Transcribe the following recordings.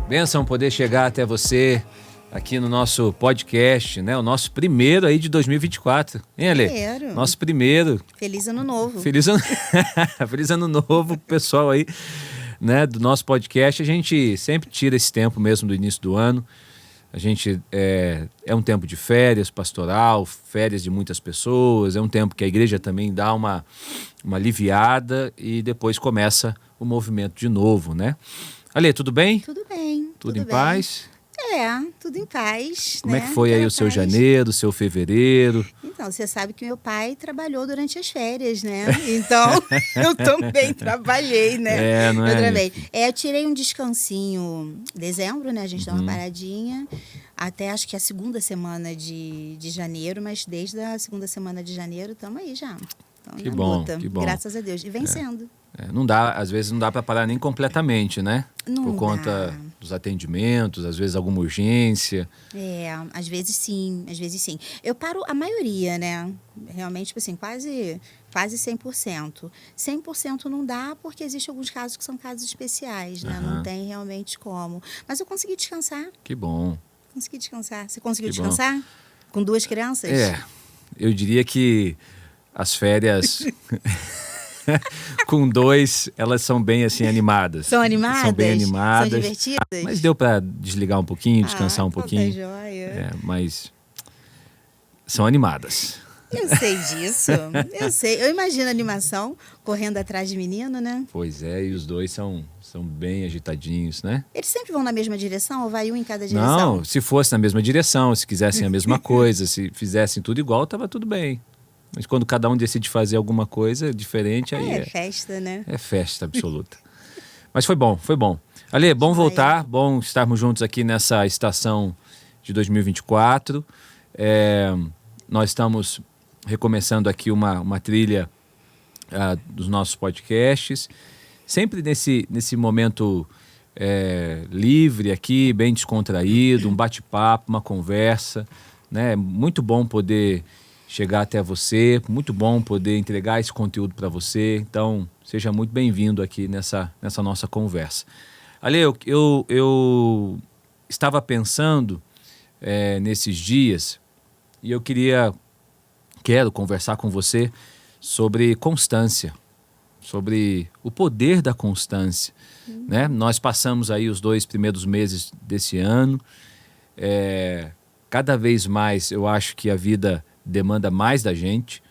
Bênção poder chegar até você aqui no nosso podcast, né? O nosso primeiro aí de 2024. Hein, Ale? Primeiro. Nosso primeiro. Feliz Ano Novo. Feliz ano novo, pessoal aí, né? Do nosso podcast. A gente sempre tira esse tempo mesmo do início do ano. A gente é um tempo de férias pastoral, férias de muitas pessoas. É um tempo que a igreja também dá uma aliviada e depois começa o movimento de novo, né? Ale, tudo bem? Tudo bem. Tudo em bem. paz? Tudo em paz. Como é que foi aí o seu janeiro, o seu fevereiro? Então, você sabe que meu pai trabalhou durante as férias, né? Então, eu também trabalhei, né? Não é? Eu trabalhei. Eu tirei um descansinho em dezembro, né? A gente dá uma paradinha até acho que a segunda semana de janeiro, mas desde a segunda semana de janeiro estamos aí já. Que bom, luta, que bom. Graças a Deus. E vencendo. Não dá, às vezes não dá para parar nem completamente, né? Não Por conta dos atendimentos, às vezes alguma urgência. Às vezes sim. Eu paro a maioria, né? Realmente, tipo assim, quase 100%. 100% não dá porque existem alguns casos que são casos especiais, né? Não tem realmente como. Mas eu consegui descansar. Que bom. Consegui descansar. Você conseguiu Que descansar? Bom. Com 2 crianças? Eu diria que as férias... Com 2, elas são bem assim animadas. São animadas? São bem animadas. São divertidas? Mas deu para desligar um pouquinho, descansar um pouquinho. Tá joia. Mas são animadas. Eu sei disso. Eu sei. Eu imagino a animação correndo atrás de menino, né? Pois é, e os dois são bem agitadinhos, né? Eles sempre vão na mesma direção ou vai um em cada direção? Não, se fosse na mesma direção, se quisessem a mesma coisa, se fizessem tudo igual, tava tudo bem. Mas quando cada um decide fazer alguma coisa diferente, aí é festa, né? É festa absoluta. Mas foi bom, foi bom. Ale, bom voltar, bom estarmos juntos aqui nessa estação de 2024. Nós estamos recomeçando aqui uma trilha dos nossos podcasts. Sempre nesse momento livre aqui, bem descontraído, um bate-papo, uma conversa, né? Muito bom poder chegar até você, muito bom poder entregar esse conteúdo para você. Então, seja muito bem-vindo aqui nessa nossa conversa. Ale, eu estava pensando nesses dias e eu quero conversar com você sobre constância, sobre o poder da constância, né? Nós passamos aí os 2 primeiros meses desse ano. Cada vez mais eu acho que a vida demanda mais da gente,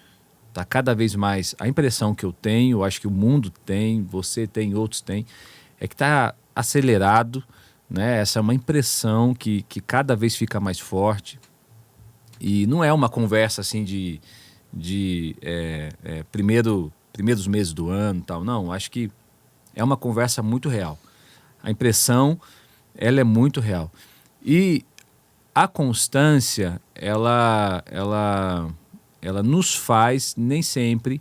tá? Cada vez mais a impressão que eu tenho, eu acho que o mundo tem, você tem, outros têm, é que está acelerado, né? Essa é uma impressão que cada vez fica mais forte e não é uma conversa assim de primeiros meses do ano, tal, não, acho que é uma conversa muito real. A impressão, ela é muito real. E a constância, ela nos faz nem sempre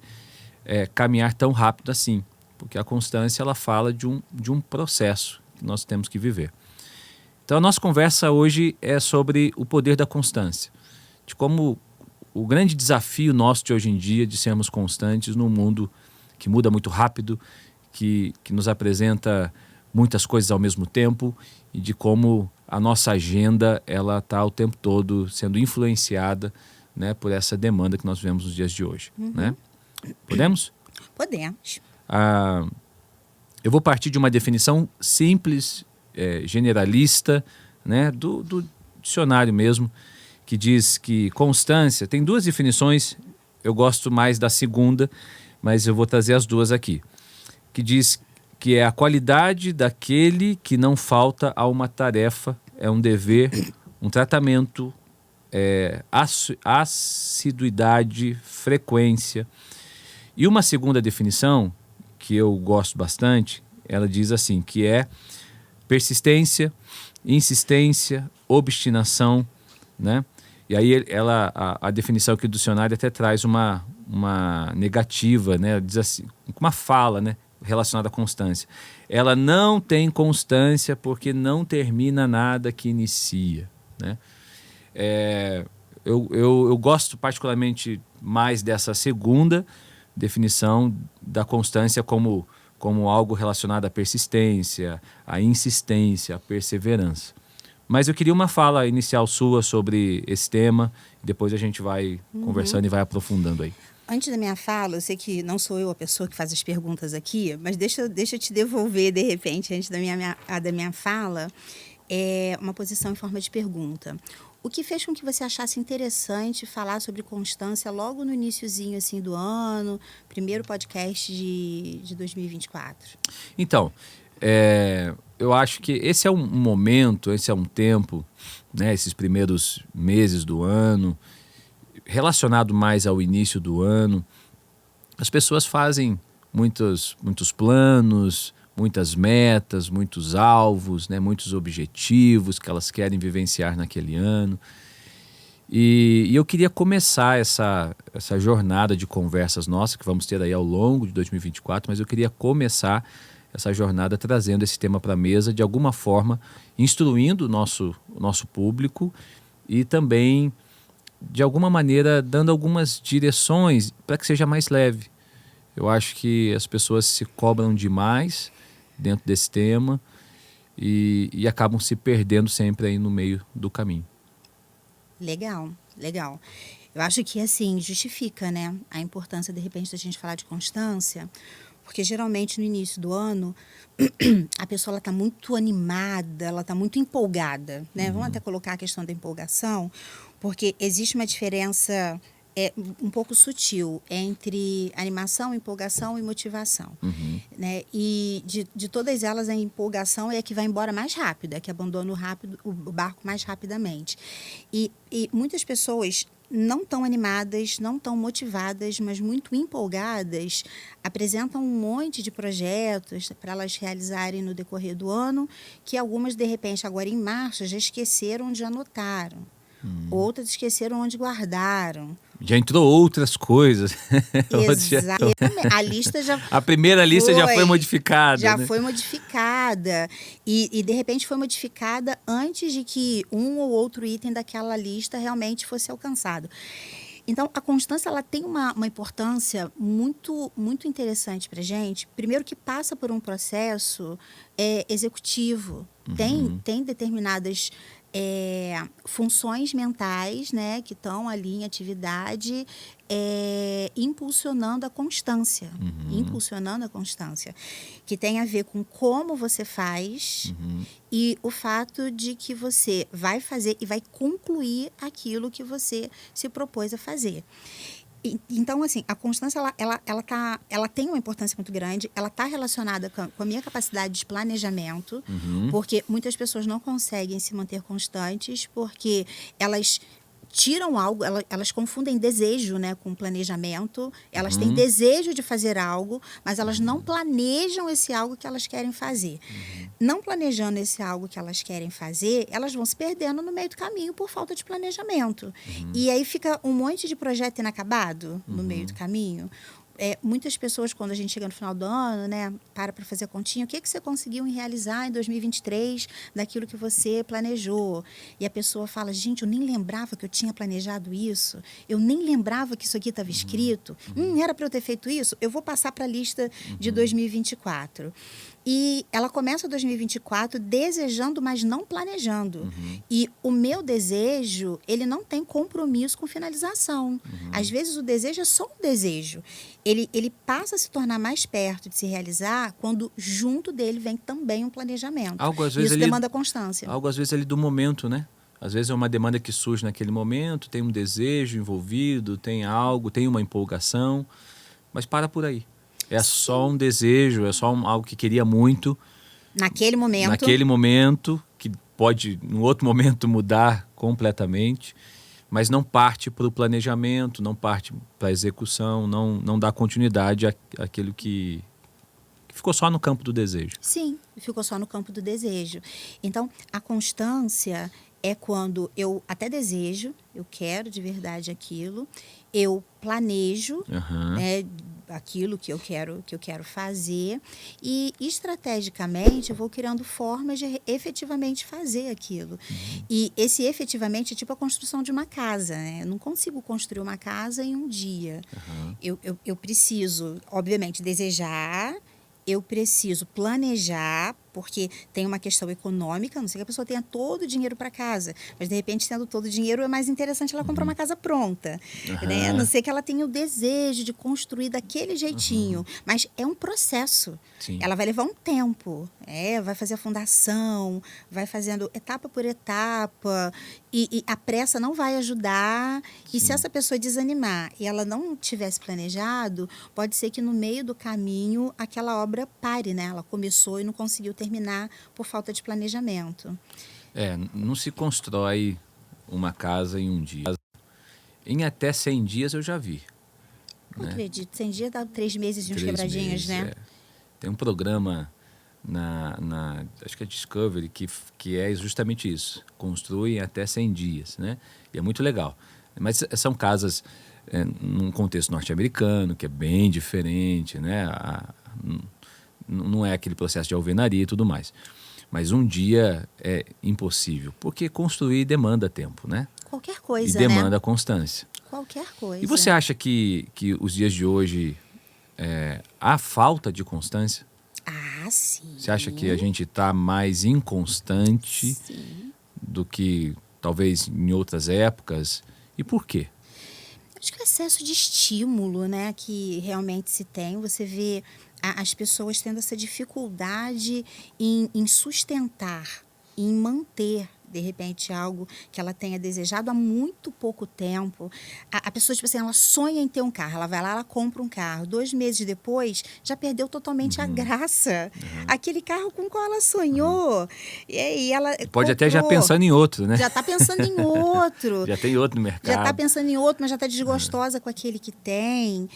caminhar tão rápido assim, porque a constância ela fala de um processo que nós temos que viver. Então a nossa conversa hoje é sobre o poder da constância, de como o grande desafio nosso de hoje em dia de sermos constantes num mundo que muda muito rápido, que nos apresenta muitas coisas ao mesmo tempo e de como a nossa agenda ela está o tempo todo sendo influenciada, né, por essa demanda que nós vivemos nos dias de hoje. Né? Podemos? Podemos. Eu vou partir de uma definição simples, generalista, né, do dicionário mesmo, que diz que constância tem 2 definições, eu gosto mais da segunda, mas eu vou trazer as 2 aqui, que diz que é a qualidade daquele que não falta a uma tarefa, é um dever, um tratamento, assiduidade, frequência. E uma segunda definição, que eu gosto bastante, ela diz assim, que é persistência, insistência, obstinação, né? E aí a definição aqui do dicionário até traz uma negativa, né? Diz assim, uma fala, né, relacionada à constância. Ela não tem constância porque não termina nada que inicia, né? Eu gosto particularmente mais dessa segunda definição da constância como como algo relacionado à persistência, à insistência, à perseverança. Mas eu queria uma fala inicial sua sobre esse tema, depois a gente vai conversando e vai aprofundando aí. Antes da minha fala, eu sei que não sou eu a pessoa que faz as perguntas aqui, mas deixa eu te devolver, de repente, antes da minha fala, uma posição em forma de pergunta. O que fez com que você achasse interessante falar sobre constância logo no iniciozinho assim, do ano, primeiro podcast de 2024? Então, eu acho que esse é um momento, esse é um tempo, né, esses primeiros meses do ano, relacionado mais ao início do ano, as pessoas fazem muitos planos, muitas metas, muitos alvos, né, muitos objetivos que elas querem vivenciar naquele ano. E eu queria começar essa jornada de conversas nossas, que vamos ter aí ao longo de 2024, mas eu queria começar essa jornada trazendo esse tema para a mesa, de alguma forma, instruindo o nosso público e também, de alguma maneira, dando algumas direções para que seja mais leve. Eu acho que as pessoas se cobram demais dentro desse tema e acabam se perdendo sempre aí no meio do caminho. Legal. Eu acho que, assim, justifica, né, a importância, de repente, da gente falar de constância, porque geralmente no início do ano a pessoa ela está muito animada, ela está muito empolgada, né? Vamos até colocar a questão da empolgação, porque existe uma diferença um pouco sutil entre animação, empolgação e motivação. Né? E de todas elas, a empolgação é a que vai embora mais rápido, é a que abandona o barco mais rapidamente. E muitas pessoas não tão animadas, não tão motivadas, mas muito empolgadas, apresentam um monte de projetos para elas realizarem no decorrer do ano, que algumas, de repente, agora em março, já esqueceram onde anotaram. Outras esqueceram onde guardaram. Já entrou outras coisas. Exatamente. A lista já A primeira lista já foi modificada. Já né? foi modificada. E, de repente, foi modificada antes de que um ou outro item daquela lista realmente fosse alcançado. Então, a constância ela tem uma importância muito, muito interessante para a gente. Primeiro que passa por um processo executivo. Tem determinadas funções mentais, né, que estão ali em atividade, impulsionando a constância. Impulsionando a constância. Que tem a ver com como você faz e o fato de que você vai fazer e vai concluir aquilo que você se propôs a fazer. Então, assim, a constância, ela tem uma importância muito grande, ela está relacionada com a minha capacidade de planejamento, porque muitas pessoas não conseguem se manter constantes, porque elas tiram algo, elas confundem desejo, né, com planejamento, elas têm desejo de fazer algo, mas elas não planejam esse algo que elas querem fazer. Não planejando esse algo que elas querem fazer, elas vão se perdendo no meio do caminho por falta de planejamento. E aí fica um monte de projeto inacabado no meio do caminho. Muitas pessoas, quando a gente chega no final do ano, né, para fazer a continha, o que você conseguiu realizar em 2023 daquilo que você planejou? E a pessoa fala, gente, eu nem lembrava que eu tinha planejado isso, eu nem lembrava que isso aqui estava escrito, era para eu ter feito isso, eu vou passar para a lista de 2024. E ela começa 2024 desejando, mas não planejando. E o meu desejo, ele não tem compromisso com finalização. Às vezes o desejo é só um desejo. Ele passa a se tornar mais perto de se realizar quando junto dele vem também um planejamento. Isso demanda constância. Algo às vezes ali do momento, né? Às vezes é uma demanda que surge naquele momento, tem um desejo envolvido, tem algo, tem uma empolgação, mas para por aí. É só um desejo, é só algo que queria muito. Naquele momento, que pode, em outro momento, mudar completamente, mas não parte para o planejamento, não parte para a execução, não dá continuidade àquilo que ficou só no campo do desejo. Sim, ficou só no campo do desejo. Então, a constância é quando eu até desejo, eu quero de verdade aquilo, eu planejo, né, aquilo que eu quero fazer e estrategicamente eu vou criando formas de efetivamente fazer aquilo. E esse efetivamente é tipo a construção de uma casa, né? Eu não consigo construir uma casa em um dia. Eu preciso, obviamente, desejar eu preciso planejar, porque tem uma questão econômica, a não sei que a pessoa tenha todo o dinheiro para casa, mas de repente, tendo todo o dinheiro, é mais interessante ela comprar uma casa pronta, né? A não ser que ela tenha o desejo de construir daquele jeitinho, mas é um processo. Sim. Ela vai levar um tempo, vai fazer a fundação, vai fazendo etapa por etapa, e a pressa não vai ajudar. E se essa pessoa desanimar e ela não tivesse planejado, pode ser que no meio do caminho aquela obra pare, né? Ela começou e não conseguiu terminar por falta de planejamento. Não se constrói uma casa em um dia. Em até 100 dias eu já vi. Não acredito. 100 dias dá 3 meses e uns 3 quebradinhos, meses, né? Tem um programa acho que é Discovery, que é justamente isso. Construi em até 100 dias, né? E é muito legal. Mas são casas num contexto norte-americano, que é bem diferente, né? Não é aquele processo de alvenaria e tudo mais. Mas um dia é impossível, porque construir demanda tempo, né? Qualquer coisa, e demanda né? constância. Qualquer coisa. E você acha que os dias de hoje há falta de constância? Ah, sim. Você acha que a gente está mais inconstante do que talvez em outras épocas? E por quê? Acho que o excesso de estímulo, né, que realmente se tem, você vê as pessoas tendo essa dificuldade em sustentar, em manter, de repente, algo que ela tenha desejado há muito pouco tempo. A pessoa, tipo assim, ela sonha em ter um carro, ela vai lá, ela compra um carro. 2 meses depois, já perdeu totalmente a graça. Aquele carro com o qual ela sonhou. E aí ela Pode até já comprou. pensando em outro, né? Já está pensando em outro. Já tem outro no mercado. Já está pensando em outro, mas já está desgostosa com aquele que tem.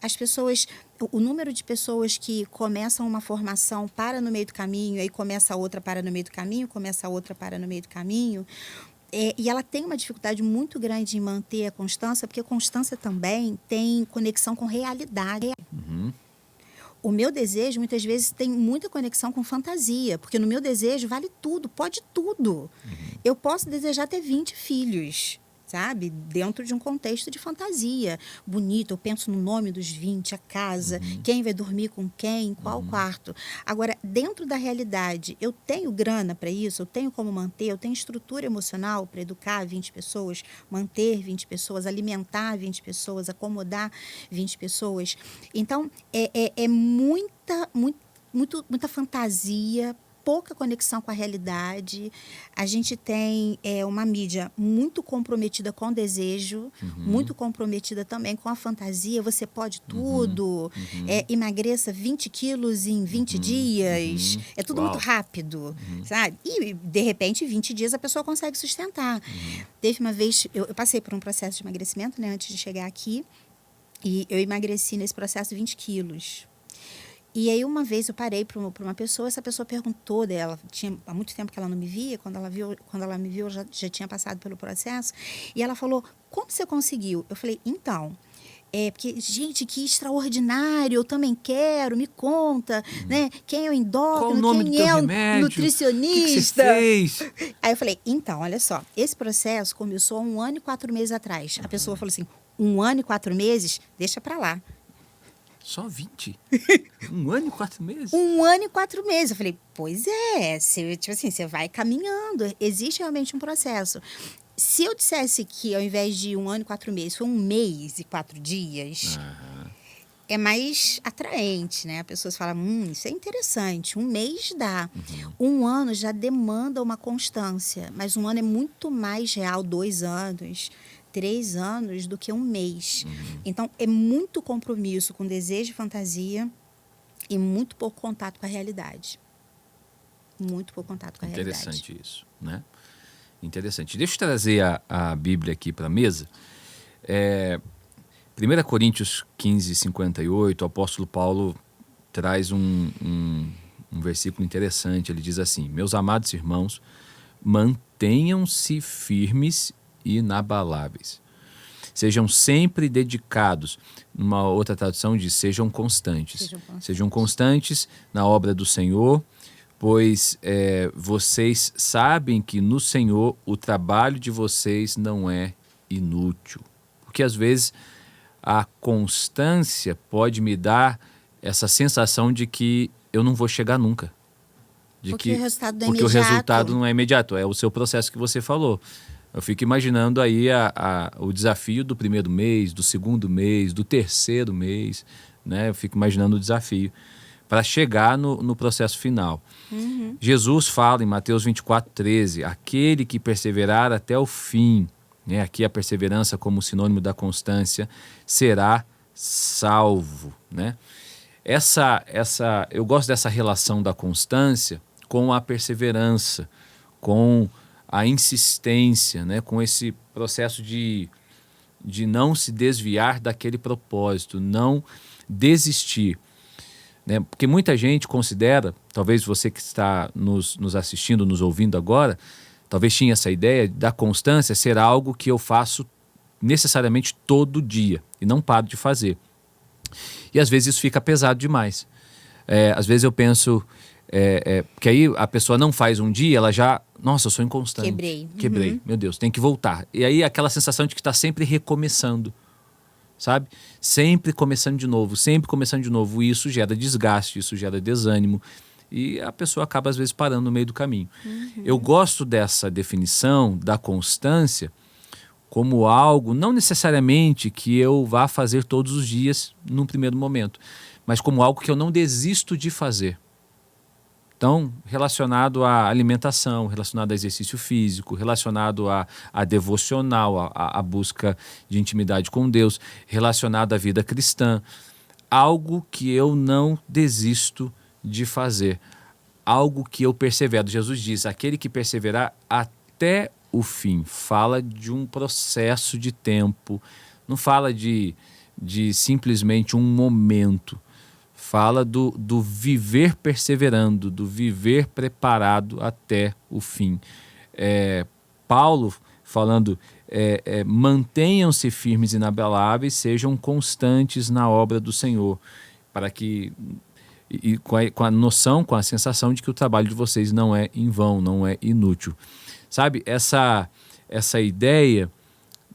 As pessoas, o número de pessoas que começam uma formação, para no meio do caminho, aí começa a outra, para no meio do caminho, começa a outra, para no meio do caminho. E ela tem uma dificuldade muito grande em manter a constância, porque a constância também tem conexão com realidade. O meu desejo, muitas vezes, tem muita conexão com fantasia, porque no meu desejo vale tudo, pode tudo. Eu posso desejar ter 20 filhos, sabe? Dentro de um contexto de fantasia. Bonito, eu penso no nome dos 20, a casa, quem vai dormir com quem, qual quarto. Agora, dentro da realidade, eu tenho grana para isso, eu tenho como manter, eu tenho estrutura emocional para educar 20 pessoas, manter 20 pessoas, alimentar 20 pessoas, acomodar 20 pessoas. Então, é muita fantasia, pouca conexão com a realidade. A gente tem uma mídia muito comprometida com o desejo, muito comprometida também com a fantasia. Você pode tudo, emagreça 20 quilos em 20 dias. É tudo muito rápido, sabe? E, de repente, 20 dias a pessoa consegue sustentar. Teve uma vez, eu passei por um processo de emagrecimento, né, antes de chegar aqui, e eu emagreci nesse processo 20 quilos. E aí, uma vez eu parei para uma pessoa, essa pessoa perguntou dela, tinha há muito tempo que ela não me via, quando ela me viu, eu já tinha passado pelo processo, e ela falou, como você conseguiu? Eu falei, então, porque, gente, que extraordinário, eu também quero, me conta, né? Quem é o endócrino, qual o nome quem do teu é o remédio? nutricionista? O que você fez? Aí eu falei, então, olha só, esse processo começou há 1 ano e 4 meses atrás. A pessoa falou assim, 1 ano e 4 meses, deixa para lá. Só 20? 1 ano e 4 meses? 1 ano e 4 meses. Eu falei, pois tipo assim, você vai caminhando. Existe realmente um processo. Se eu dissesse que ao invés de 1 ano e 4 meses, foi 1 mês e 4 dias, é mais atraente, né? As pessoas falam, isso é interessante. 1 mês dá. 1 ano já demanda uma constância, mas 1 ano é muito mais real, 2 anos. 3 anos do que 1 mês. Então, é muito compromisso com desejo e fantasia e muito pouco contato com a realidade. Muito pouco contato com a realidade. Interessante isso, né? Interessante. Deixa eu trazer a Bíblia aqui para a mesa. 1 Coríntios 15, 58, o apóstolo Paulo traz um versículo interessante. Ele diz assim, meus amados irmãos, mantenham-se firmes inabaláveis. Sejam sempre dedicados. Numa outra tradução diz, sejam constantes. Sejam constantes na obra do Senhor, pois vocês sabem que no Senhor o trabalho de vocês não é inútil. Porque às vezes a constância pode me dar essa sensação de que eu não vou chegar nunca. Porque o resultado não é porque o imediato. resultado não é imediato, é o seu processo que você falou. Eu fico imaginando aí o desafio do primeiro mês, do segundo mês, do terceiro mês, né? Eu fico imaginando o desafio para chegar no processo final. Jesus fala em Mateus 24:13, aquele que perseverar até o fim, né? Aqui a perseverança como sinônimo da constância, será salvo, né? Eu gosto dessa relação da constância com a perseverança, com a insistência, né? Com esse processo de não se desviar daquele propósito, não desistir, né? Porque muita gente considera, talvez você que está nos assistindo, nos ouvindo agora, talvez tinha essa ideia da constância ser algo que eu faço necessariamente todo dia e não paro de fazer. E às vezes isso fica pesado demais. Às vezes eu penso que aí a pessoa não faz um dia, ela já... Nossa, eu sou inconstante. Quebrei. Meu Deus, tem que voltar. E aí aquela sensação de que está sempre recomeçando, sabe? Sempre começando de novo, sempre começando de novo. E isso gera desgaste, isso gera desânimo. E a pessoa acaba às vezes parando no meio do caminho. Eu gosto dessa definição da constância como algo, não necessariamente que eu vá fazer todos os dias num primeiro momento, mas como algo que eu não desisto de fazer. Então, relacionado à alimentação, relacionado a exercício físico, relacionado a devocional, a busca de intimidade com Deus, relacionado à vida cristã, algo que eu não desisto de fazer, algo que eu persevero. Jesus diz, aquele que perseverar até o fim, fala de um processo de tempo, não fala de simplesmente um momento, fala do viver perseverando, do viver preparado até o fim. Paulo falando, mantenham-se firmes e inabaláveis, sejam constantes na obra do Senhor, para que, com a noção, com a sensação de que o trabalho de vocês não é em vão, não é inútil. Sabe, essa ideia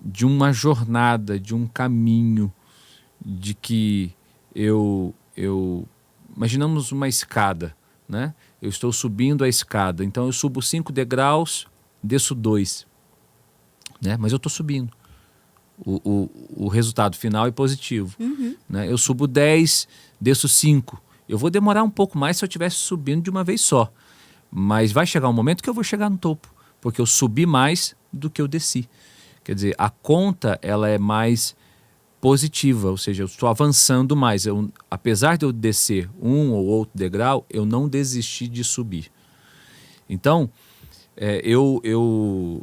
de uma jornada, de um caminho, de que imaginamos uma escada, né? Eu estou subindo a escada, então eu subo 5 degraus, desço 2, né? Mas eu estou subindo. O resultado final é positivo. Né? Eu subo 10, desço 5. Eu vou demorar um pouco mais se eu estivesse subindo de uma vez só, mas vai chegar um momento que eu vou chegar no topo, porque eu subi mais do que eu desci. Quer dizer, a conta ela é mais positiva, ou seja, eu estou avançando mais. Apesar de eu descer um ou outro degrau, eu não desisti de subir. Então, eu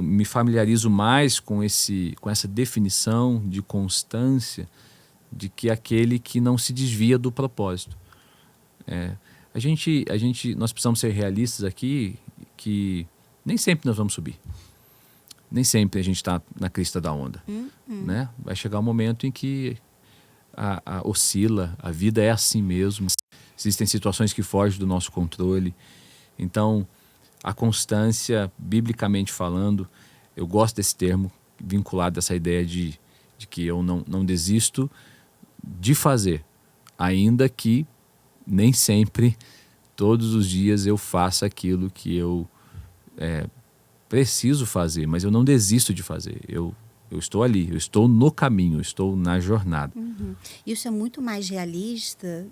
me familiarizo mais com essa definição de constância, de que aquele que não se desvia do propósito. Nós precisamos ser realistas aqui, que nem sempre nós vamos subir. Nem sempre a gente está na crista da onda. Né? Vai chegar um momento em que oscila, a vida é assim mesmo. Existem situações que fogem do nosso controle. Então, a constância, biblicamente falando, eu gosto desse termo, vinculado a essa ideia de que eu não desisto de fazer, ainda que nem sempre, todos os dias, eu faça aquilo que eu preciso fazer, mas eu não desisto de fazer. Eu estou ali, eu estou no caminho, eu estou na jornada. Isso é muito mais realista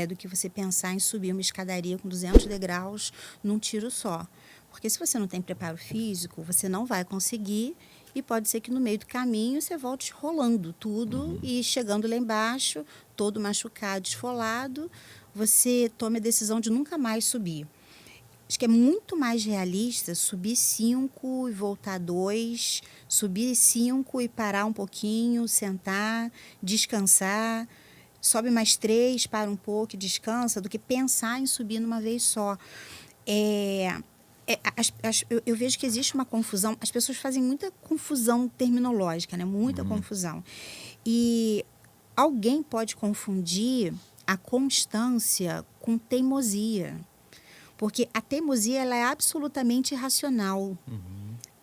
do que você pensar em subir uma escadaria com 200 degraus num tiro só. Porque se você não tem preparo físico, você não vai conseguir e pode ser que no meio do caminho você volte rolando tudo e chegando lá embaixo, todo machucado, esfolado, você tome a decisão de nunca mais subir. Acho que é muito mais realista subir 5 e voltar 2, subir 5 e parar um pouquinho, sentar, descansar, sobe mais 3, para um pouco e descansa, do que pensar em subir numa vez só. Eu vejo que existe uma confusão, as pessoas fazem muita confusão terminológica, né? Muita confusão. E alguém pode confundir a constância com teimosia. Porque a teimosia ela é absolutamente irracional.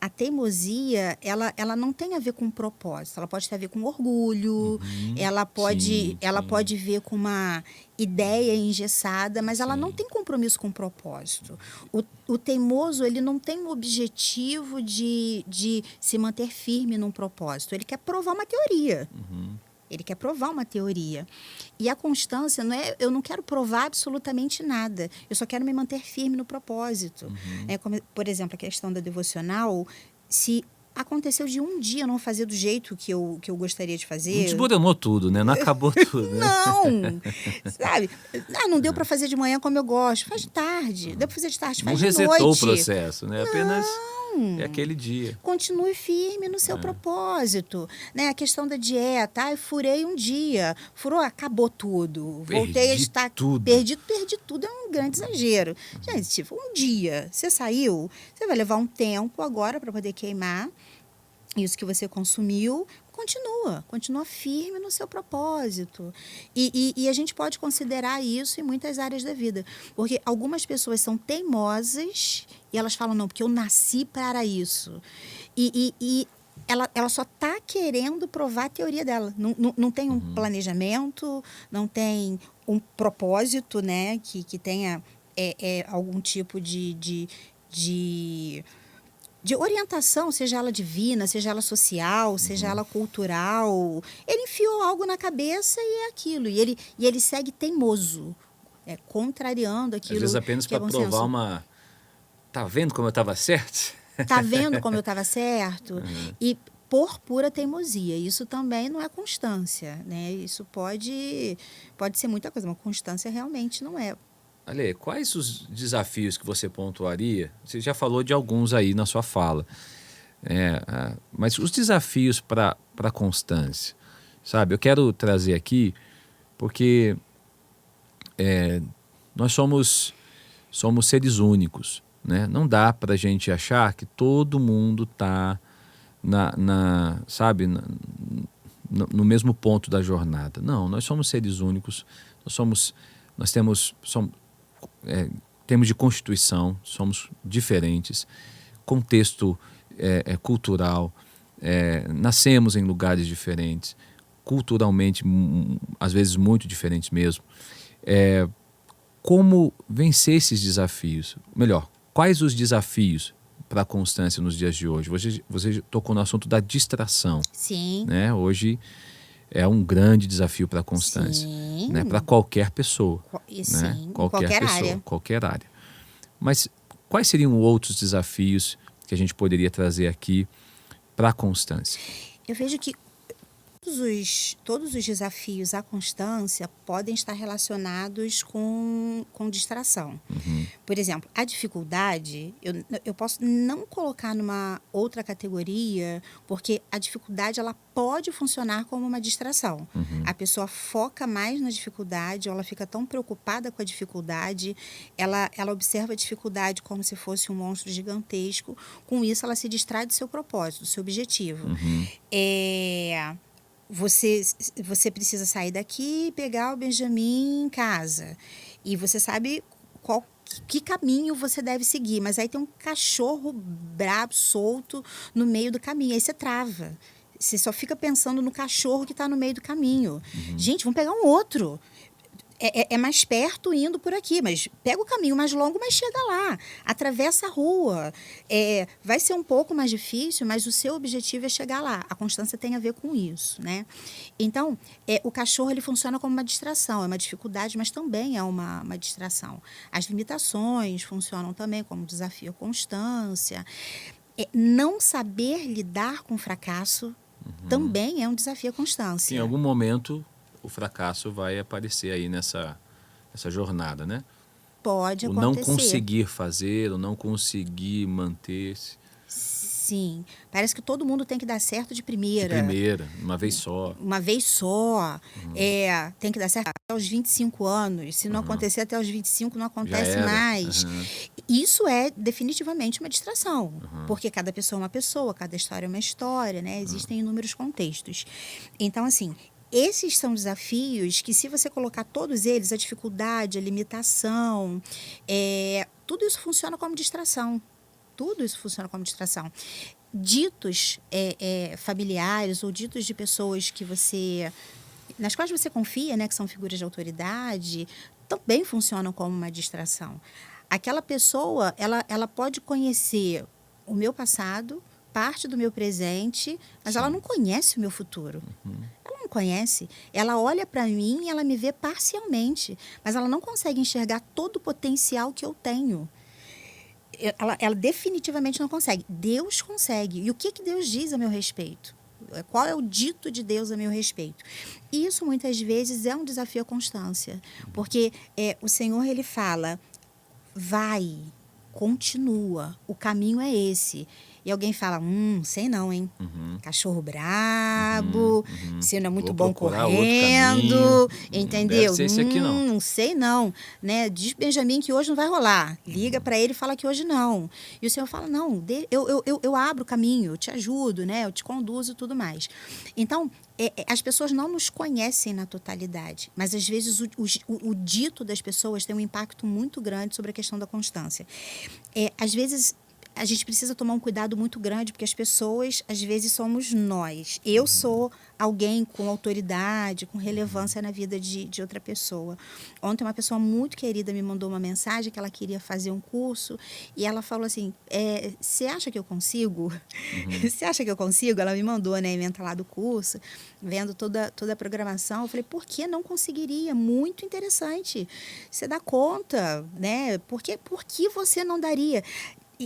a teimosia, ela não tem a ver com propósito, ela pode ter a ver com orgulho, ela Sim, sim. pode ver com uma ideia engessada, mas ela não Sim. tem compromisso com propósito. O teimoso, ele não tem o objetivo de se manter firme num propósito, ele quer provar uma teoria. Ele quer provar uma teoria. E a constância não é, eu não quero provar absolutamente nada. Eu só quero me manter firme no propósito. Como, por exemplo, a questão da devocional, se aconteceu de um dia eu não fazer do jeito que eu gostaria de Não fazer. desmoronou tudo, né? Não acabou tudo, né? Não! Sabe? Não deu para fazer de manhã como eu gosto. Faz de tarde. Deu para fazer de tarde, Não faz de resetou noite. o processo, né? Apenas é aquele dia. Continue firme no seu propósito, né? A questão da dieta, eu furei um dia, furou, acabou tudo, voltei a estar, tudo. perdi tudo, é um grande exagero. Gente, tipo, um dia, você saiu, você vai levar um tempo agora para poder queimar isso que você consumiu, continua firme no seu propósito. E a gente pode considerar isso em muitas áreas da vida. Porque algumas pessoas são teimosas e elas falam, não, porque eu nasci para isso. E ela só está querendo provar a teoria dela. Não tem um planejamento, não tem um propósito, né, que tenha algum tipo de orientação, seja ela divina, seja ela social, seja ela cultural. Ele enfiou algo na cabeça e é aquilo. E ele segue teimoso, contrariando aquilo. Às vezes apenas que é para bom provar senso. uma... Tá vendo como eu estava certo? Tá vendo como eu estava certo? E por pura teimosia. Isso também não é constância, né? Isso pode ser muita coisa, mas constância realmente não é. Ale, quais os desafios que você pontuaria? Você já falou de alguns aí na sua fala. Mas os desafios para a constância, sabe? Eu quero trazer aqui porque nós somos seres únicos, né? Não dá para a gente achar que todo mundo está no mesmo ponto da jornada. Não, nós somos seres únicos, nós temos termos de constituição, somos diferentes, contexto cultural, nascemos em lugares diferentes, culturalmente, às vezes muito diferentes mesmo. Como vencer esses desafios? Melhor, quais os desafios para a constância nos dias de hoje? Você tocou no assunto da distração. Sim. Né? Hoje é um grande desafio para a constância, Sim. né? Para qualquer pessoa. Sim, Né? em qualquer pessoa, área. qualquer área. Mas quais seriam outros desafios que a gente poderia trazer aqui para a constância? Eu vejo que todos os desafios à constância podem estar relacionados com distração. Por exemplo, a dificuldade, eu posso não colocar numa outra categoria, porque a dificuldade ela pode funcionar como uma distração. A pessoa foca mais na dificuldade, ou ela fica tão preocupada com a dificuldade, ela observa a dificuldade como se fosse um monstro gigantesco, com isso ela se distrai do seu propósito, do seu objetivo. Você precisa sair daqui e pegar o Benjamin em casa. E você sabe que caminho você deve seguir. Mas aí tem um cachorro brabo, solto, no meio do caminho. Aí você trava. Você só fica pensando no cachorro que está no meio do caminho. Gente, vamos pegar um outro. É mais perto indo por aqui, mas pega o caminho mais longo, mas chega lá. Atravessa a rua. Vai ser um pouco mais difícil, mas o seu objetivo é chegar lá. A constância tem a ver com isso, né? Então, o cachorro ele funciona como uma distração. É uma dificuldade, mas também é uma distração. As limitações funcionam também como desafio à constância. Não saber lidar com o fracasso também é um desafio à constância. Em algum momento o fracasso vai aparecer aí nessa jornada, né? Pode o acontecer. não conseguir fazer, o não conseguir manter-se. Sim. Parece que todo mundo tem que dar certo de primeira. Uma vez só. Uma vez só. Tem que dar certo até os 25 anos. Se não acontecer até os 25, não acontece mais. Isso é definitivamente uma distração. Porque cada pessoa é uma pessoa, cada história é uma história, né? Existem inúmeros contextos. Então, assim, esses são desafios que, se você colocar todos eles, a dificuldade, a limitação, tudo isso funciona como distração. Tudo isso funciona como distração. Ditos familiares ou ditos de pessoas nas quais você confia, né, que são figuras de autoridade, também funcionam como uma distração. Aquela pessoa, ela pode conhecer o meu passado, parte do meu presente, mas ela não conhece o meu futuro. Ela não conhece. Ela olha para mim e ela me vê parcialmente, mas ela não consegue enxergar todo o potencial que eu tenho. Ela definitivamente não consegue. Deus consegue. E o que Deus diz a meu respeito? Qual é o dito de Deus a meu respeito? Isso, muitas vezes, é um desafio à constância. Porque o Senhor, ele fala, vai, continua, o caminho é esse. E alguém fala, sei não, hein? Cachorro brabo, você não é muito bom correndo, entendeu? Deve ser esse aqui, não. Não sei não, né? Diz Benjamin que hoje não vai rolar. Liga para ele e fala que hoje não. E o Senhor fala, não, eu abro o caminho, eu te ajudo, né? Eu te conduzo e tudo mais. Então, as pessoas não nos conhecem na totalidade, mas às vezes o dito das pessoas tem um impacto muito grande sobre a questão da constância. Às vezes a gente precisa tomar um cuidado muito grande, porque as pessoas, às vezes, somos nós. Eu sou alguém com autoridade, com relevância na vida de outra pessoa. Ontem, uma pessoa muito querida me mandou uma mensagem que ela queria fazer um curso, e ela falou assim, você acha que eu consigo? Você acha que eu consigo? Ela me mandou, né, a ementa lá do curso, vendo toda a programação. Eu falei, por que não conseguiria? Muito interessante. Você dá conta, né? Por que você não daria?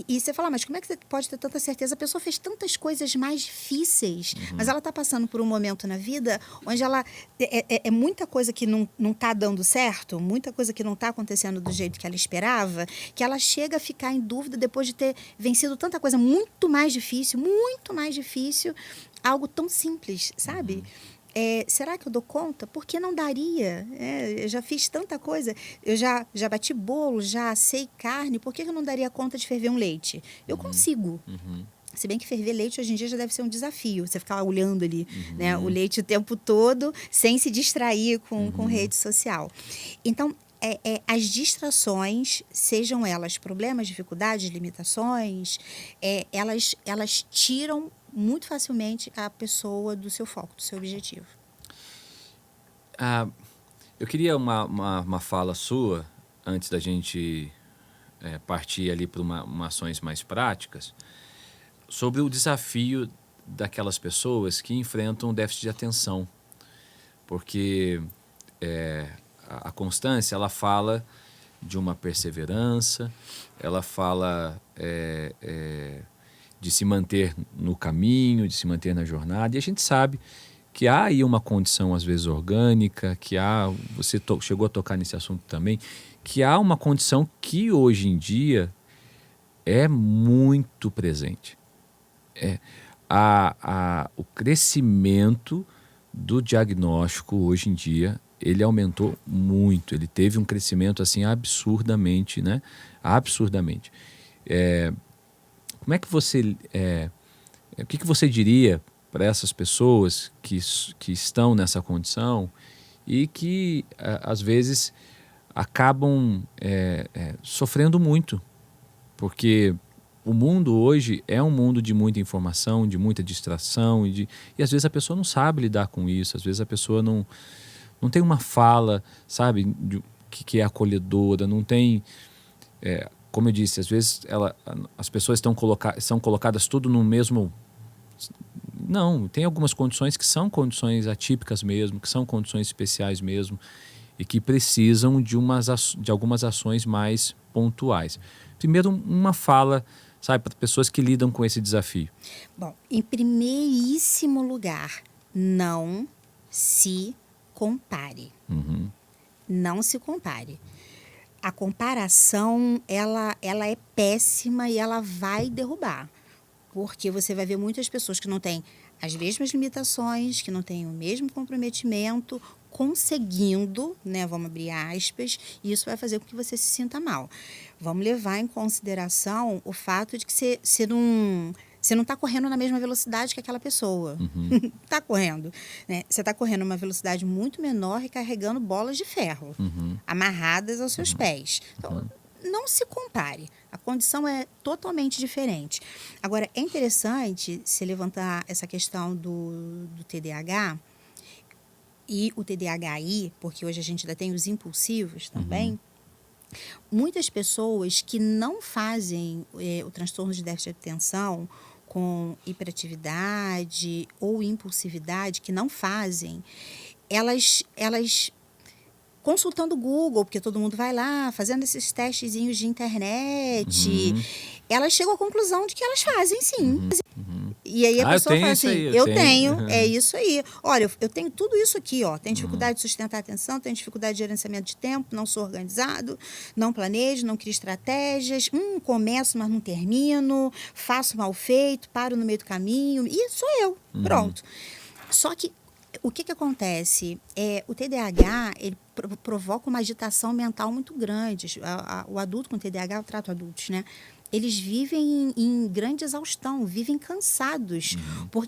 E você fala, mas como é que você pode ter tanta certeza? A pessoa fez tantas coisas mais difíceis, mas ela está passando por um momento na vida onde ela é muita coisa que não está dando certo, muita coisa que não está acontecendo do jeito que ela esperava, que ela chega a ficar em dúvida depois de ter vencido tanta coisa muito mais difícil, algo tão simples, sabe? Será que eu dou conta? Por que não daria? Eu já fiz tanta coisa. Eu já bati bolo, já assei carne. Por que eu não daria conta de ferver um leite? Eu consigo. Se bem que ferver leite hoje em dia já deve ser um desafio. Você ficar olhando ali, né, o leite o tempo todo, sem se distrair com rede social. Então, as distrações, sejam elas problemas, dificuldades, limitações, elas tiram muito facilmente a pessoa do seu foco, do seu objetivo. Eu queria uma fala sua, antes da gente partir ali para ações mais práticas, sobre o desafio daquelas pessoas que enfrentam déficit de atenção. Porque a constância, ela fala de uma perseverança, ela fala de se manter no caminho, de se manter na jornada. E a gente sabe que há aí uma condição, às vezes, orgânica, que você chegou a tocar nesse assunto também, que há uma condição que hoje em dia é muito presente. O crescimento do diagnóstico hoje em dia, ele aumentou muito. Ele teve um crescimento assim absurdamente, né? Absurdamente. Como é que você... o que você diria para essas pessoas que estão nessa condição e que, às vezes, acabam sofrendo muito? Porque o mundo hoje é um mundo de muita informação, de muita distração, e às vezes a pessoa não sabe lidar com isso, às vezes a pessoa não tem uma fala, sabe, que é acolhedora, não tem... como eu disse, às vezes as pessoas são colocadas tudo no mesmo... Não, tem algumas condições que são condições atípicas mesmo, que são condições especiais mesmo, e que precisam de algumas ações mais pontuais. Primeiro, uma fala, sabe, para pessoas que lidam com esse desafio. Bom, em primeiríssimo lugar, não se compare. Não se compare. A comparação, ela é péssima e ela vai derrubar. Porque você vai ver muitas pessoas que não têm as mesmas limitações, que não têm o mesmo comprometimento, conseguindo, né, vamos abrir aspas, e isso vai fazer com que você se sinta mal. Vamos levar em consideração o fato de que você não está correndo na mesma velocidade que aquela pessoa. Está correndo. Né? Você está correndo uma velocidade muito menor e carregando bolas de ferro, amarradas aos seus pés. Então, não se compare. A condição é totalmente diferente. Agora, é interessante se levantar essa questão do TDAH e o TDAHI, porque hoje a gente ainda tem os impulsivos também. Muitas pessoas que não fazem o transtorno de déficit de atenção com hiperatividade ou impulsividade, que não fazem, elas consultando o Google, porque todo mundo vai lá, fazendo esses testezinhos de internet, elas chegam à conclusão de que elas fazem, sim. E aí a pessoa fala assim, eu tenho, é isso aí. Olha, eu tenho tudo isso aqui, ó. Tenho dificuldade de sustentar a atenção, tenho dificuldade de gerenciamento de tempo, não sou organizado, não planejo, não crio estratégias, começo, mas não termino, faço mal feito, paro no meio do caminho, e sou eu, pronto. Só que o que acontece? O TDAH, ele provoca uma agitação mental muito grande. O adulto com TDAH, eu trato adultos, né? Eles vivem em grande exaustão, vivem cansados.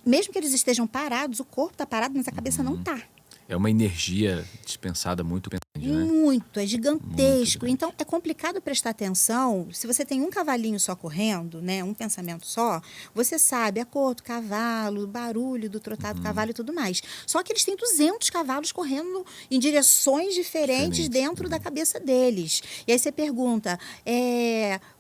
Mesmo que eles estejam parados, o corpo está parado, mas a cabeça não está. É uma energia dispensada muito grande, né? Muito, é gigantesco. Então, é complicado prestar atenção. Se você tem um cavalinho só correndo, né, um pensamento só, você sabe a cor do cavalo, o barulho do trotado do cavalo e tudo mais. Só que eles têm 200 cavalos correndo em direções diferentes dentro da cabeça deles. E aí você pergunta,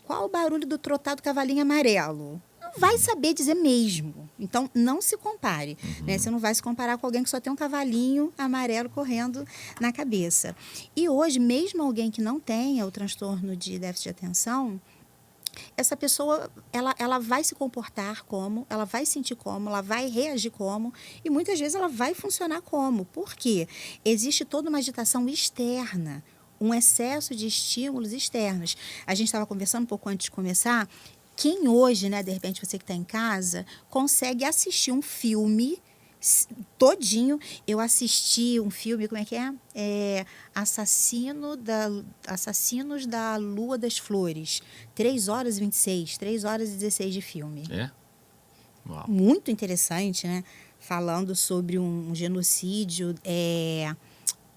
qual o barulho do trotado cavalinho amarelo? Não vai saber dizer mesmo. Então, não se compare. Né? Você não vai se comparar com alguém que só tem um cavalinho amarelo correndo na cabeça. E hoje, mesmo alguém que não tenha o transtorno de déficit de atenção, essa pessoa, ela vai se comportar como, ela vai sentir como, ela vai reagir como, e muitas vezes ela vai funcionar como. Por quê? Existe toda uma agitação externa, um excesso de estímulos externos. A gente estava conversando um pouco antes de começar. Quem hoje, né, de repente você que está em casa, consegue assistir um filme todinho? Eu assisti um filme, como é que é? Assassinos da Lua das Flores. 3 horas e 26, 3 horas e 16 de filme. Uau. Muito interessante, né? Falando sobre um genocídio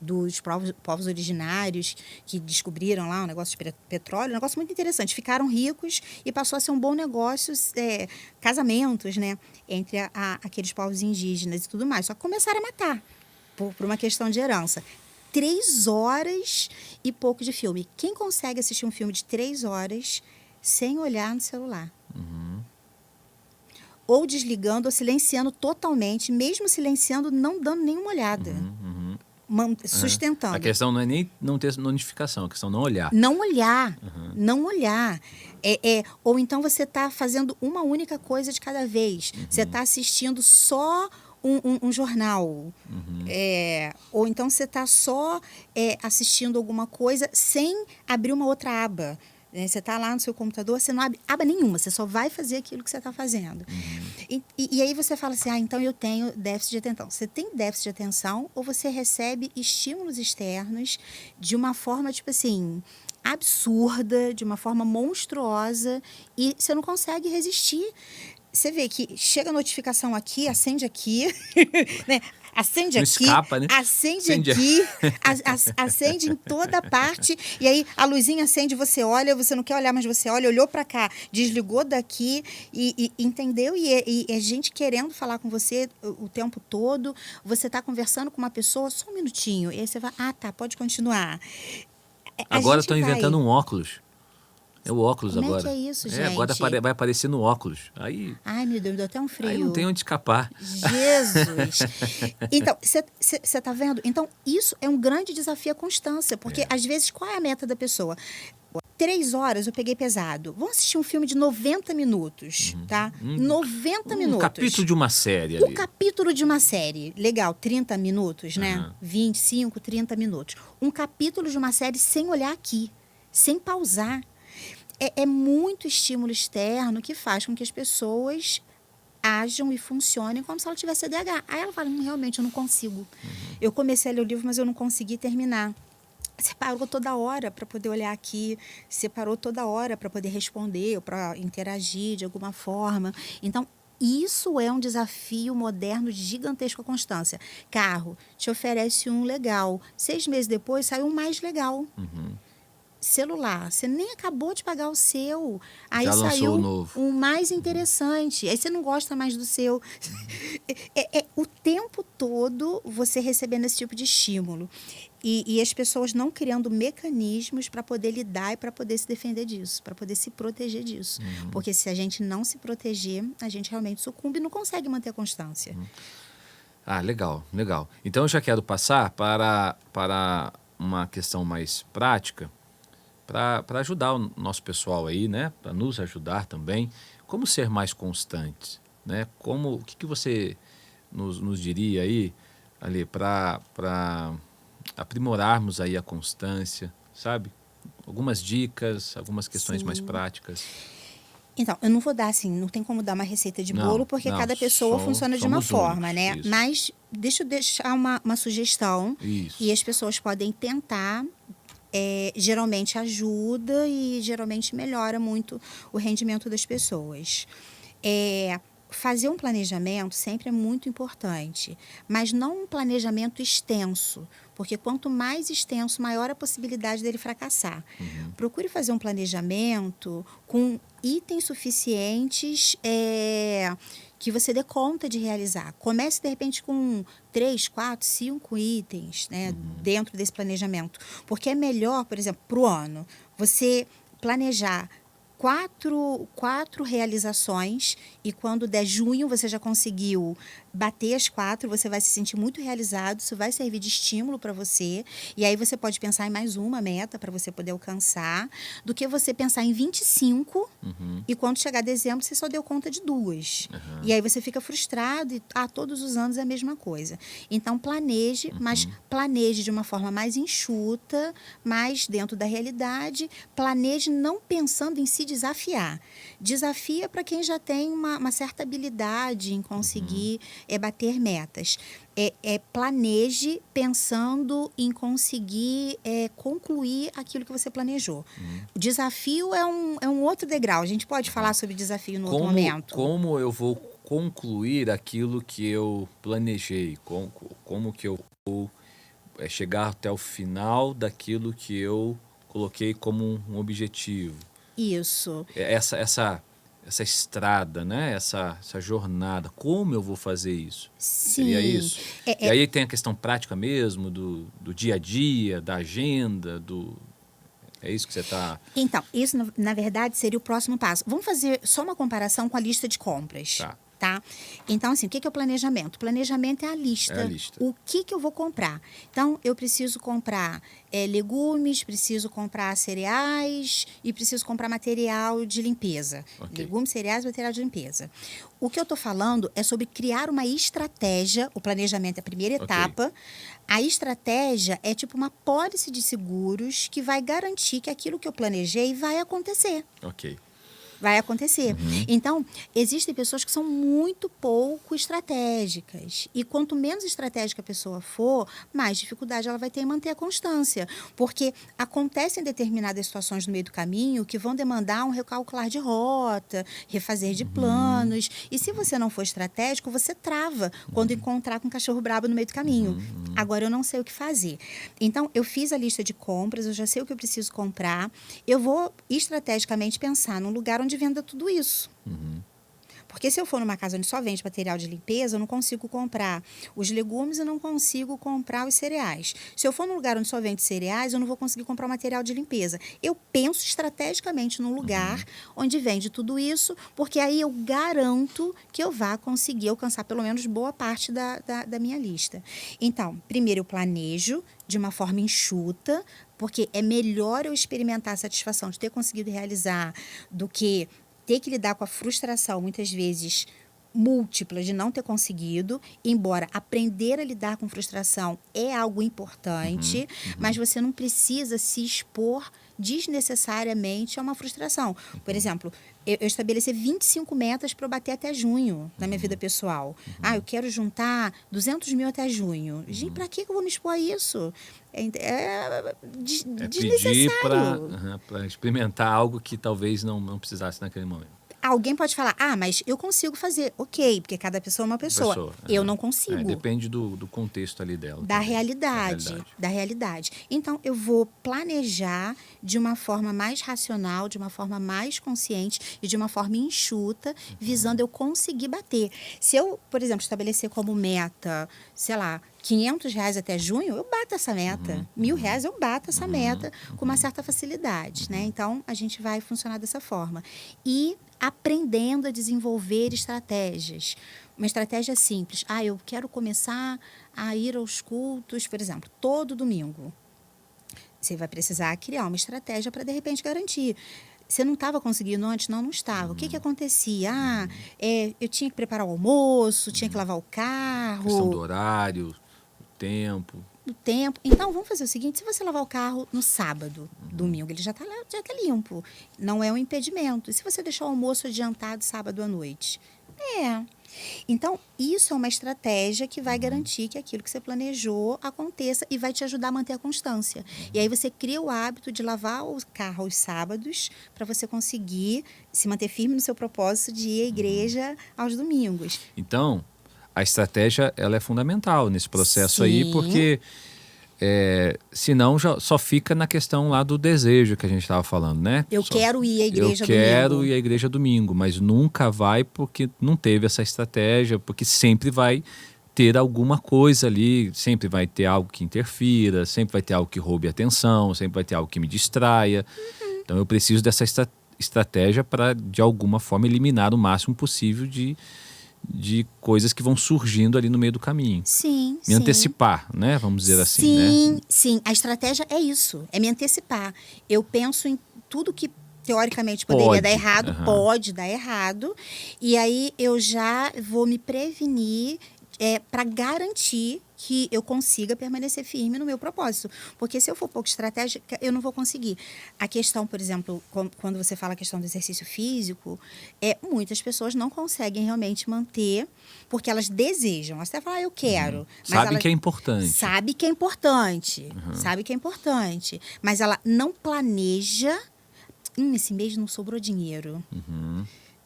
dos povos originários que descobriram lá um negócio de petróleo, um negócio muito interessante. Ficaram ricos e passou a ser um bom negócio, casamentos, né, entre aqueles povos indígenas e tudo mais. Só que começaram a matar por uma questão de herança. 3 horas e pouco de filme. Quem consegue assistir um filme de 3 horas sem olhar no celular? Ou desligando ou silenciando totalmente, mesmo silenciando, não dando nenhuma olhada. Sustentando. A questão não é nem não ter notificação, a questão é não olhar. Não olhar, não olhar. Ou então você está fazendo uma única coisa de cada vez. Você está assistindo só um jornal. Ou então você está só assistindo alguma coisa sem abrir uma outra aba. Você está lá no seu computador, você não abre aba nenhuma, você só vai fazer aquilo que você está fazendo. E aí você fala assim, então eu tenho déficit de atenção. Você tem déficit de atenção ou você recebe estímulos externos de uma forma, tipo assim, absurda, de uma forma monstruosa, e você não consegue resistir. Você vê que chega a notificação aqui, acende aqui, né? Acende não aqui, escapa, né? acende aqui, acende em toda parte, e aí a luzinha acende, você olha, você não quer olhar, mas você olha, olhou para cá, desligou daqui, e entendeu? E é gente querendo falar com você o tempo todo, você está conversando com uma pessoa, só um minutinho, e aí você vai, tá, pode continuar. Agora estão inventando um óculos. É o óculos agora. Como é que é isso, gente? Agora vai aparecer no óculos. Aí, ai, meu Deus, me deu até um frio. Aí não tem onde escapar. Jesus! Então, você está vendo? Então, isso é um grande desafio à constância, porque às vezes, qual é a meta da pessoa? 3 horas eu peguei pesado. Vamos assistir um filme de 90 minutos, tá? 90 minutos. Um capítulo de uma série ali. Um capítulo de uma série. Legal, 30 minutos, né? 25, 30 minutos. Um capítulo de uma série sem olhar aqui, sem pausar. É muito estímulo externo que faz com que as pessoas ajam e funcionem como se ela tivesse TDAH. Aí ela fala, realmente, eu não consigo. Eu comecei a ler o livro, mas eu não consegui terminar. Você parou toda hora para poder olhar aqui, você parou toda hora para poder responder ou para interagir de alguma forma. Então, isso é um desafio moderno gigantesco à constância. Carro te oferece um legal. 6 meses depois, sai um mais legal. celular, você nem acabou de pagar o seu, aí Já lançou saiu o novo. um mais interessante, aí você não gosta mais do seu. O tempo todo você recebendo esse tipo de estímulo. E as pessoas não criando mecanismos para poder lidar e para poder se defender disso, para poder se proteger disso. Porque se a gente não se proteger, a gente realmente sucumbe e não consegue manter a constância. Ah, legal, legal. Então eu já quero passar para uma questão mais prática, para ajudar o nosso pessoal aí, né? Para nos ajudar também. Como ser mais constantes, né? O que você nos diria aí, ali, para aprimorarmos aí a constância, sabe? Algumas dicas, algumas questões mais Sim. práticas. Então, eu não vou dar assim, não tem como dar uma receita de bolo, porque Não, cada pessoa funciona de uma somos forma, únicos, né? isso. Mas deixa eu deixar uma sugestão Isso. e as pessoas podem tentar. Geralmente ajuda e geralmente melhora muito o rendimento das pessoas. Fazer um planejamento sempre é muito importante, mas não um planejamento extenso, porque quanto mais extenso, maior a possibilidade dele fracassar. Procure fazer um planejamento com itens suficientes que você dê conta de realizar. Comece, de repente, com 3, 4, 5 itens, né, dentro desse planejamento. Porque é melhor, por exemplo, para o ano, você planejar quatro realizações e quando der junho você já conseguiu bater as 4, você vai se sentir muito realizado, isso vai servir de estímulo para você e aí você pode pensar em mais uma meta para você poder alcançar, do que você pensar em 25 e quando chegar dezembro você só deu conta de 2. E aí você fica frustrado e todos os anos é a mesma coisa. Então planeje, mas planeje de uma forma mais enxuta, mais dentro da realidade, planeje não pensando em se desafiar. Desafia para quem já tem uma certa habilidade em conseguir bater metas. Planeje pensando em conseguir concluir aquilo que você planejou. O desafio é um outro degrau. A gente pode falar sobre desafio no outro momento. Como eu vou concluir aquilo que eu planejei? Como que eu vou chegar até o final daquilo que eu coloquei como um objetivo? Isso. Essa estrada, né? Essa jornada, como eu vou fazer isso? Sim. Seria isso? E aí tem a questão prática mesmo, do dia a dia, da agenda, É isso que você está... Então, isso, na verdade, seria o próximo passo. Vamos fazer só uma comparação com a lista de compras. Tá? Então, assim, o que é o planejamento? O planejamento é a lista. É a lista. O que eu vou comprar? Então, eu preciso comprar legumes, preciso comprar cereais e preciso comprar material de limpeza. Okay. Legumes, cereais, material de limpeza. O que eu estou falando é sobre criar uma estratégia. O planejamento é a primeira etapa. A estratégia é tipo uma pólice de seguros que vai garantir que aquilo que eu planejei vai acontecer. Ok. Vai acontecer. Então, existem pessoas que são muito pouco estratégicas. E quanto menos estratégica a pessoa for, mais dificuldade ela vai ter em manter a constância. Porque acontecem determinadas situações no meio do caminho que vão demandar um recalcular de rota, refazer de planos. E se você não for estratégico, você trava quando encontrar com um cachorro brabo no meio do caminho. Agora, eu não sei o que fazer. Então, eu fiz a lista de compras, eu já sei o que eu preciso comprar. Eu vou estrategicamente pensar num lugar onde venda tudo isso. Porque se eu for numa casa onde só vende material de limpeza, eu não consigo comprar os legumes e não consigo comprar os cereais. Se eu for num lugar onde só vende cereais, eu não vou conseguir comprar o material de limpeza. Eu penso estrategicamente num lugar onde vende tudo isso, porque aí eu garanto que eu vá conseguir alcançar pelo menos boa parte da minha lista. Então, primeiro eu planejo de uma forma enxuta, porque é melhor eu experimentar a satisfação de ter conseguido realizar do que ter que lidar com a frustração, muitas vezes múltipla, de não ter conseguido, embora aprender a lidar com frustração é algo importante, mas você não precisa se expor desnecessariamente a uma frustração. Por exemplo, eu estabeleci 25 metas para eu bater até junho na minha vida pessoal. Eu quero juntar 200 mil até junho. Gente, para que eu vou me expor a isso? Desnecessário. Para experimentar algo que talvez não precisasse naquele momento. Alguém pode falar, mas eu consigo fazer. Ok, porque cada pessoa é uma pessoa. Eu não consigo. Depende do contexto ali dela. Da realidade. Então, eu vou planejar de uma forma mais racional, de uma forma mais consciente e de uma forma enxuta, visando eu conseguir bater. Se eu, por exemplo, estabelecer como meta, sei lá, R$500 até junho, eu bato essa meta. R$1.000 eu bato essa meta com uma certa facilidade, né? Então, a gente vai funcionar dessa forma. E aprendendo a desenvolver estratégias. Uma estratégia simples. Eu quero começar a ir aos cultos, por exemplo, todo domingo. Você vai precisar criar uma estratégia para, de repente, garantir. Você não estava conseguindo antes? Não estava. O que acontecia? Eu tinha que preparar o almoço, tinha que lavar o carro. Questão do horário, o tempo. Então, vamos fazer o seguinte, se você lavar o carro no sábado, domingo, ele já tá limpo. Não é um impedimento. E se você deixar o almoço adiantado sábado à noite? Então, isso é uma estratégia que vai garantir que aquilo que você planejou aconteça e vai te ajudar a manter a constância. E aí você cria o hábito de lavar o carro aos sábados para você conseguir se manter firme no seu propósito de ir à igreja aos domingos. Então, a estratégia ela é fundamental nesse processo aí, Sim. porque senão já só fica na questão lá do desejo que a gente estava falando, né? Eu quero ir à igreja domingo. Eu quero ir à igreja domingo, mas nunca vai porque não teve essa estratégia, porque sempre vai ter alguma coisa ali, sempre vai ter algo que interfira, sempre vai ter algo que roube a atenção, sempre vai ter algo que me distraia. Então eu preciso dessa estratégia para, de alguma forma, eliminar o máximo possível de coisas que vão surgindo ali no meio do caminho. Sim, Me antecipar, né? Vamos dizer assim, né? Sim. A estratégia é isso, é me antecipar. Eu penso em tudo que teoricamente poderia dar errado, pode dar errado, e aí eu já vou me prevenir para garantir que eu consiga permanecer firme no meu propósito. Porque se eu for pouco estratégica, eu não vou conseguir. A questão, por exemplo, quando você fala a questão do exercício físico, muitas pessoas não conseguem realmente manter, porque elas desejam. Elas até falam, eu quero. Mas sabe que é importante. Sabe que é importante. Mas ela não planeja. Esse mês não sobrou dinheiro.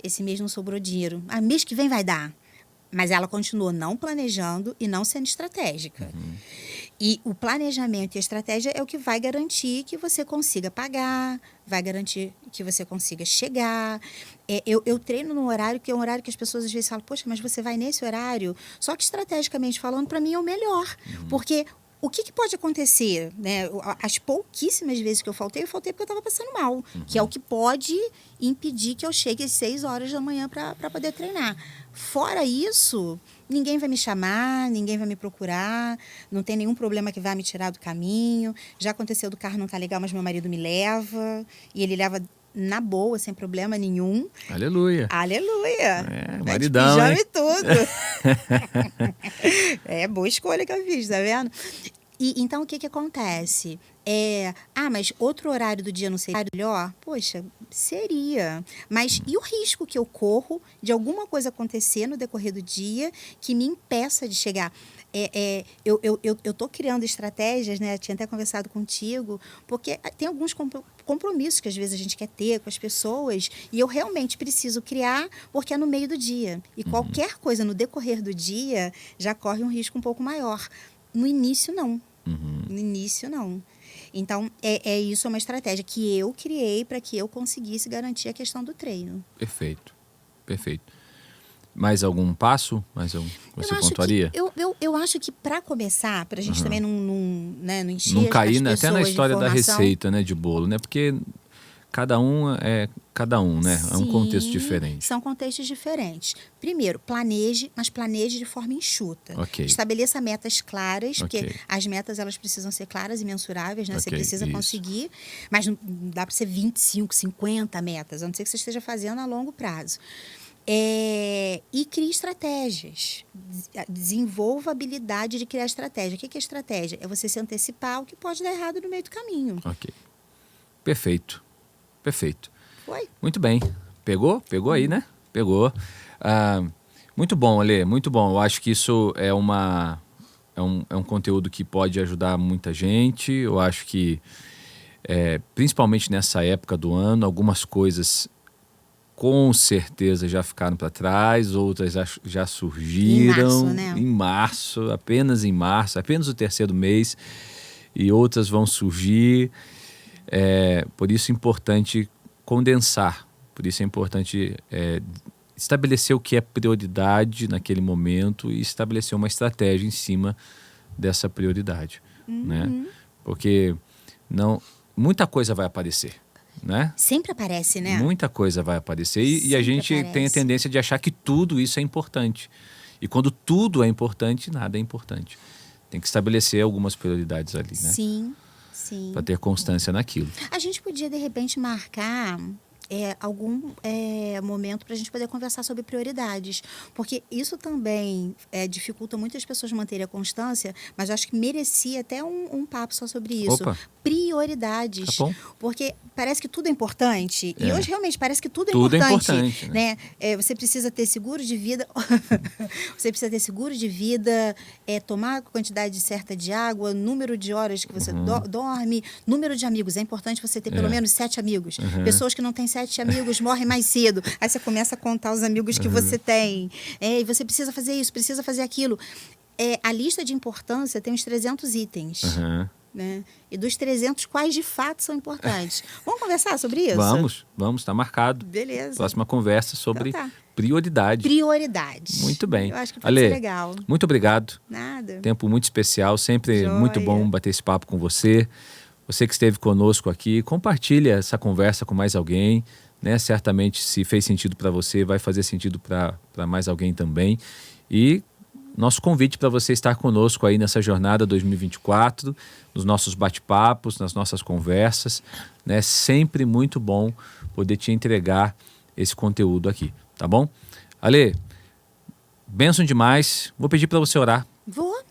Esse mês não sobrou dinheiro. Mês que vem vai dar. Mas ela continua não planejando e não sendo estratégica. E o planejamento e a estratégia é o que vai garantir que você consiga pagar, vai garantir que você consiga chegar. Eu treino num horário que é um horário que as pessoas às vezes falam, poxa, mas você vai nesse horário? Só que estrategicamente falando, para mim é o melhor. Porque o que pode acontecer, né? As pouquíssimas vezes que eu faltei porque eu estava passando mal. Que é o que pode impedir que eu chegue às 6 horas da manhã para poder treinar. Fora isso, ninguém vai me chamar, ninguém vai me procurar, não tem nenhum problema que vá me tirar do caminho. Já aconteceu do carro não tá legal, mas meu marido me leva. E ele leva na boa, sem problema nenhum. Aleluia. Maridão, pijama e tudo. Boa escolha que eu fiz, tá vendo? E então, o que acontece? Mas outro horário do dia não seria melhor? Poxa, seria. Mas e o risco que eu corro de alguma coisa acontecer no decorrer do dia que me impeça de chegar? Eu tô criando estratégias, né? Tinha até conversado contigo, porque tem alguns compromissos que às vezes a gente quer ter com as pessoas e eu realmente preciso criar porque é no meio do dia. E qualquer coisa no decorrer do dia já corre um risco um pouco maior. No início, não. No início, não. Então, isso é uma estratégia que eu criei para que eu conseguisse garantir a questão do treino. Perfeito. Mais algum passo? Você pontuaria? Eu acho que para começar, para a gente também não encher não cair as pessoas até na história de da informação, receita, né, de bolo, né? Porque cada um é cada um, né? É um contexto diferente. São contextos diferentes. Primeiro, planeje, mas planeje de forma enxuta. Okay. Estabeleça metas claras, porque as metas elas precisam ser claras e mensuráveis, né? Você precisa conseguir, mas não dá para ser 25, 50 metas, a não ser que você esteja fazendo a longo prazo. E crie estratégias. Desenvolva a habilidade de criar estratégia. O que é estratégia? É você se antecipar ao que pode dar errado no meio do caminho. Ok. Perfeito. Foi? Muito bem. Pegou aí, né? Pegou. Muito bom, Alê. Muito bom. Eu acho que isso é um conteúdo que pode ajudar muita gente. Eu acho que, principalmente nessa época do ano, algumas coisas com certeza já ficaram para trás, outras já surgiram. Em março, né? Em março, apenas o terceiro mês, e outras vão surgir. Por isso é importante condensar, por isso é importante estabelecer o que é prioridade naquele momento e estabelecer uma estratégia em cima dessa prioridade, né? Porque muita coisa vai aparecer, né? Sempre aparece, né? Muita coisa vai aparecer e a gente tem a tendência de achar que tudo isso é importante. E quando tudo é importante, nada é importante. Tem que estabelecer algumas prioridades ali, né? Sim, sim. Para ter constância naquilo. A gente podia, de repente, marcar algum momento para a gente poder conversar sobre prioridades, porque isso também dificulta muitas pessoas manterem a constância, mas eu acho que merecia até um papo só sobre isso. Opa. Prioridades. Tá bom. Porque parece que tudo é importante, e hoje realmente parece que tudo é Tudo importante. é importante, né? Você precisa ter seguro de vida, você precisa ter seguro de vida, tomar a quantidade certa de água, número de horas que você dorme, número de amigos. É importante você ter pelo menos 7 amigos. Pessoas que não têm 7 amigos morrem mais cedo. Aí você começa a contar os amigos que você tem. E você precisa fazer isso, precisa fazer aquilo. A lista de importância tem uns 300 itens. Né? E dos 300, quais de fato são importantes? Vamos conversar sobre isso? Vamos, está marcado. Beleza. Próxima conversa sobre Então tá. prioridade. Prioridades. Muito bem. Eu acho que pode ser legal. Muito obrigado. Nada. Tempo muito especial, sempre Joia. muito bom bater esse papo com você. Você que esteve conosco aqui, compartilha essa conversa com mais alguém, né? Certamente, se fez sentido para você, vai fazer sentido para mais alguém também. E nosso convite para você estar conosco aí nessa jornada 2024, nos nossos bate-papos, nas nossas conversas, né? Sempre muito bom poder te entregar esse conteúdo aqui, tá bom? Ale, bênção demais. Vou pedir para você orar.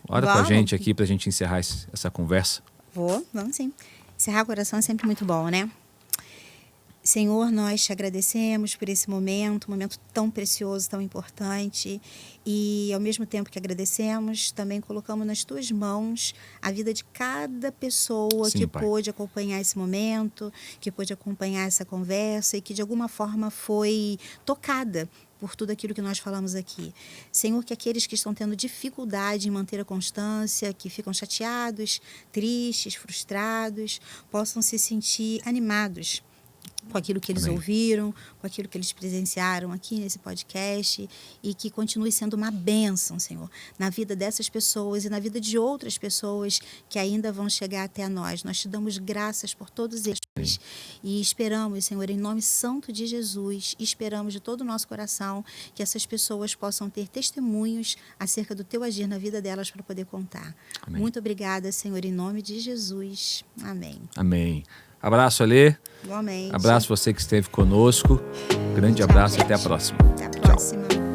Ora com a gente aqui para a gente encerrar essa conversa. Vamos sim. Encerrar com oração é sempre muito bom, né? Senhor, nós te agradecemos por esse momento, um momento tão precioso, tão importante. E, ao mesmo tempo que agradecemos, também colocamos nas tuas mãos a vida de cada pessoa que pôde acompanhar esse momento, que pôde acompanhar essa conversa e que, de alguma forma, foi tocada por tudo aquilo que nós falamos aqui. Senhor, que aqueles que estão tendo dificuldade em manter a constância, que ficam chateados, tristes, frustrados, possam se sentir animados com aquilo que eles ouviram, com aquilo que eles presenciaram aqui nesse podcast, e que continue sendo uma bênção, Senhor, na vida dessas pessoas e na vida de outras pessoas que ainda vão chegar até nós. Nós te damos graças por todos eles e esperamos, Senhor, em nome santo de Jesus, esperamos de todo o nosso coração que essas pessoas possam ter testemunhos acerca do teu agir na vida delas para poder contar. Amém. Muito obrigada, Senhor, em nome de Jesus. Amém. Amém. Abraço, Alê. Igualmente. Abraço você que esteve conosco. Grande abraço e até a próxima. Até a próxima. Tchau.